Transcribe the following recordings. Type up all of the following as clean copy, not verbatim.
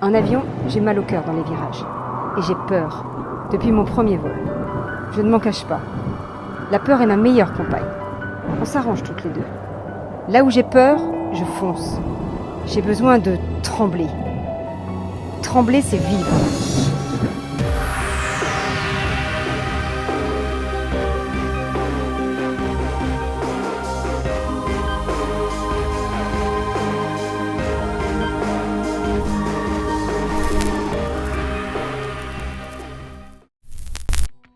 En avion, j'ai mal au cœur dans les virages. Et j'ai peur, depuis mon premier vol. Je ne m'en cache pas. La peur est ma meilleure compagne. On s'arrange toutes les deux. Là où j'ai peur, je fonce. J'ai besoin de trembler. Trembler, c'est vivre.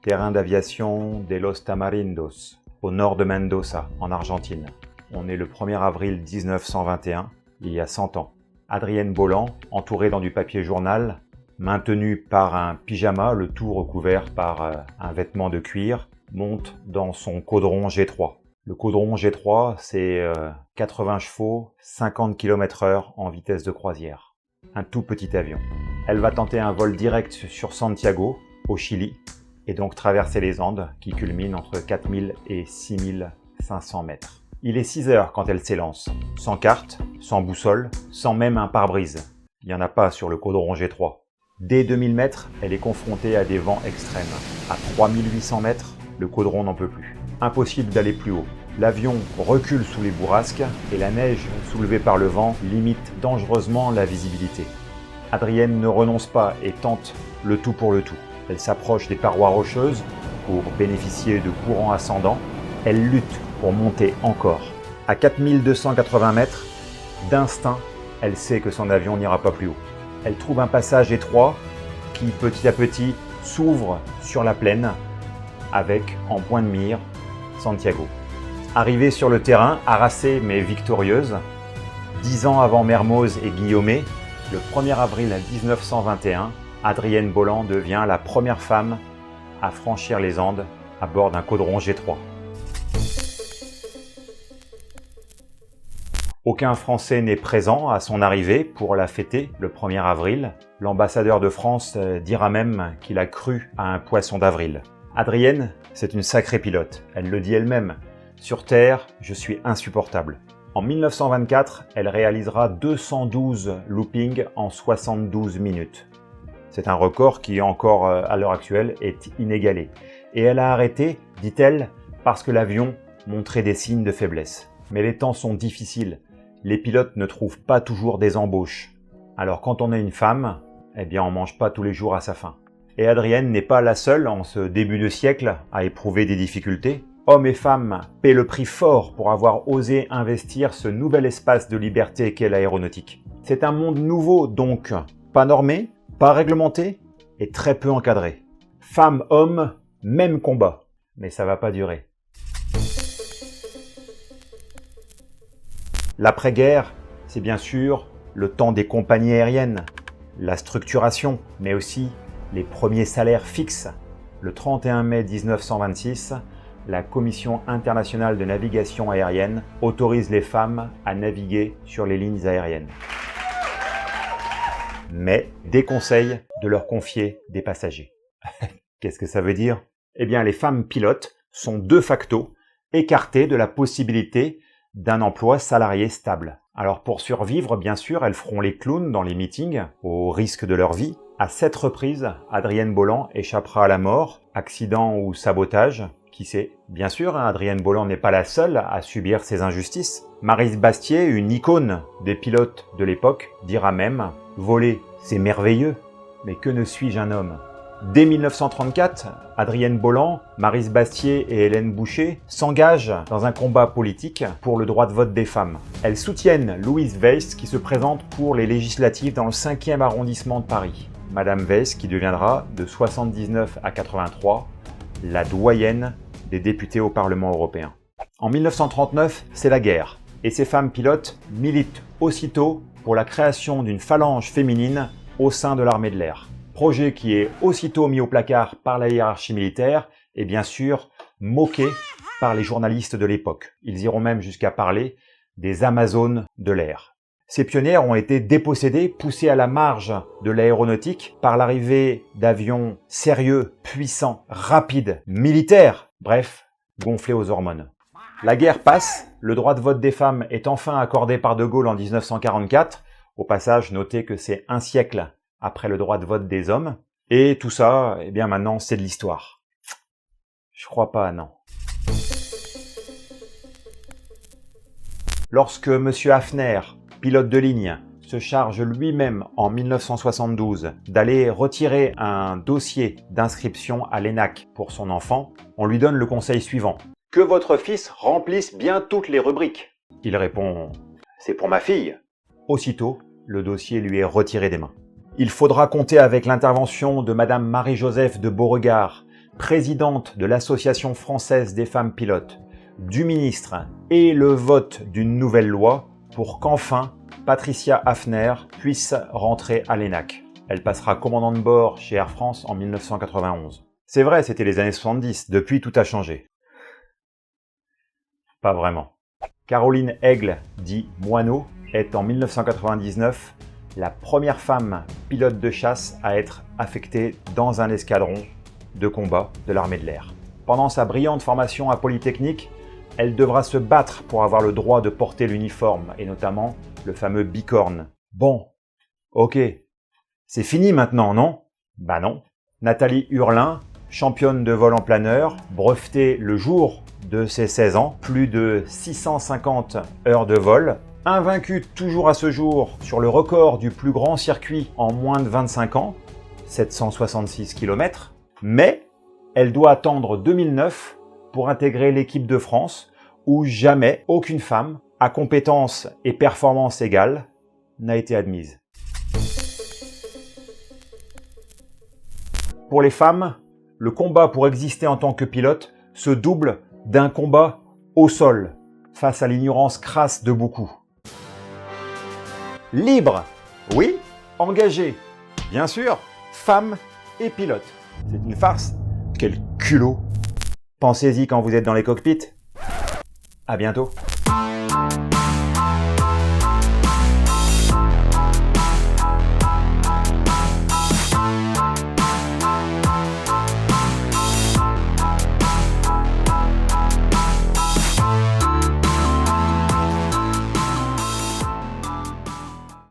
Terrain d'aviation de Los Tamarindos, au nord de Mendoza, en Argentine. On est le 1er avril 1921, il y a 100 ans. Adrienne Bolland, entourée dans du papier journal, maintenue par un pyjama, le tout recouvert par un vêtement de cuir, monte dans son caudron G3. Le caudron G3, c'est 80 chevaux, 50 km/h en vitesse de croisière. Un tout petit avion. Elle va tenter un vol direct sur Santiago, au Chili, et donc traverser les Andes qui culminent entre 4000 et 6500 mètres. Il est 6 heures quand elle s'élance, sans carte, sans boussole, sans même un pare-brise. Il n'y en a pas sur le caudron G3. Dès 2000 mètres, elle est confrontée à des vents extrêmes. À 3800 mètres, le caudron n'en peut plus. Impossible d'aller plus haut. L'avion recule sous les bourrasques et la neige soulevée par le vent limite dangereusement la visibilité. Adrienne ne renonce pas et tente le tout pour le tout. Elle s'approche des parois rocheuses pour bénéficier de courants ascendants. Elle lutte pour monter encore. À 4280 mètres, d'instinct, elle sait que son avion n'ira pas plus haut. Elle trouve un passage étroit qui, petit à petit, s'ouvre sur la plaine avec, en point de mire, Santiago. Arrivée sur le terrain, harassée mais victorieuse, 10 ans avant Mermoz et Guillaumet, le 1er avril 1921, Adrienne Bolland devient la première femme à franchir les Andes à bord d'un caudron G3. Aucun Français n'est présent à son arrivée pour la fêter le 1er avril. L'ambassadeur de France dira même qu'il a cru à un poisson d'avril. Adrienne, c'est une sacrée pilote. Elle le dit elle-même. Sur Terre, je suis insupportable. En 1924, elle réalisera 212 loopings en 72 minutes. C'est un record qui, encore à l'heure actuelle, est inégalé. Et elle a arrêté, dit-elle, parce que l'avion montrait des signes de faiblesse. Mais les temps sont difficiles. Les pilotes ne trouvent pas toujours des embauches. Alors quand on est une femme, eh bien on mange pas tous les jours à sa faim. Et Adrienne n'est pas la seule en ce début de siècle à éprouver des difficultés. Hommes et femmes paient le prix fort pour avoir osé investir ce nouvel espace de liberté qu'est l'aéronautique. C'est un monde nouveau donc, pas normé, pas réglementé et très peu encadré. Femmes, hommes, même combat. Mais ça va pas durer. L'après-guerre, c'est bien sûr le temps des compagnies aériennes, la structuration, mais aussi les premiers salaires fixes. Le 31 mai 1926, la Commission internationale de navigation aérienne autorise les femmes à naviguer sur les lignes aériennes. Mais déconseille de leur confier des passagers. Qu'est-ce que ça veut dire? Eh bien, les femmes pilotes sont de facto écartées de la possibilité d'un emploi salarié stable. Alors pour survivre, bien sûr, elles feront les clowns dans les meetings, au risque de leur vie. À 7 reprises, Adrienne Bolland échappera à la mort, accident ou sabotage, qui sait? Bien sûr, Adrienne Bolland n'est pas la seule à subir ces injustices. Maryse Bastié, une icône des pilotes de l'époque, dira même « Voler, c'est merveilleux, mais que ne suis-je un homme ?» Dès 1934, Adrienne Bolland, Maryse Bastié et Hélène Boucher s'engagent dans un combat politique pour le droit de vote des femmes. Elles soutiennent Louise Weiss qui se présente pour les législatives dans le 5e arrondissement de Paris. Madame Weiss qui deviendra, de 79 à 83, la doyenne des députés au Parlement européen. En 1939, c'est la guerre, et ces femmes pilotes militent aussitôt pour la création d'une phalange féminine au sein de l'armée de l'air. Projet qui est aussitôt mis au placard par la hiérarchie militaire et bien sûr moqué par les journalistes de l'époque. Ils iront même jusqu'à parler des Amazones de l'air. Ces pionnières ont été dépossédées, poussées à la marge de l'aéronautique par l'arrivée d'avions sérieux, puissants, rapides, militaires, bref, gonflés aux hormones. La guerre passe, le droit de vote des femmes est enfin accordé par De Gaulle en 1944, Au passage, notez que c'est un siècle après le droit de vote des hommes. Et tout ça, eh bien maintenant, c'est de l'histoire. Je crois pas, non. Lorsque M. Hafner, pilote de ligne, se charge lui-même en 1972 d'aller retirer un dossier d'inscription à l'ENAC pour son enfant, on lui donne le conseil suivant. « Que votre fils remplisse bien toutes les rubriques. » Il répond « C'est pour ma fille. » Aussitôt, le dossier lui est retiré des mains. Il faudra compter avec l'intervention de Madame Marie-Joseph de Beauregard, présidente de l'Association française des femmes pilotes, du ministre et le vote d'une nouvelle loi pour qu'enfin Patricia Hafner puisse rentrer à l'ENAC. Elle passera commandant de bord chez Air France en 1991. C'est vrai, c'était les années 70, depuis tout a changé. Pas vraiment. Caroline Aigle, dit Moineau, est en 1999 la première femme pilote de chasse à être affectée dans un escadron de combat de l'armée de l'air. Pendant sa brillante formation à Polytechnique, elle devra se battre pour avoir le droit de porter l'uniforme, et notamment le fameux bicorne. Bon, ok, c'est fini maintenant, non? Bah non. Nathalie Hurlin, championne de vol en planeur, brevetée le jour de ses 16 ans, plus de 650 heures de vol, invaincue toujours à ce jour sur le record du plus grand circuit en moins de 25 ans, 766 km, mais elle doit attendre 2009 pour intégrer l'équipe de France, où jamais aucune femme, à compétences et performances égales, n'a été admise. Pour les femmes, le combat pour exister en tant que pilote se double d'un combat au sol, face à l'ignorance crasse de beaucoup. Libre, oui, engagé, bien sûr, femme et pilote. C'est une farce. Quel culot! Pensez-y quand vous êtes dans les cockpits. À bientôt.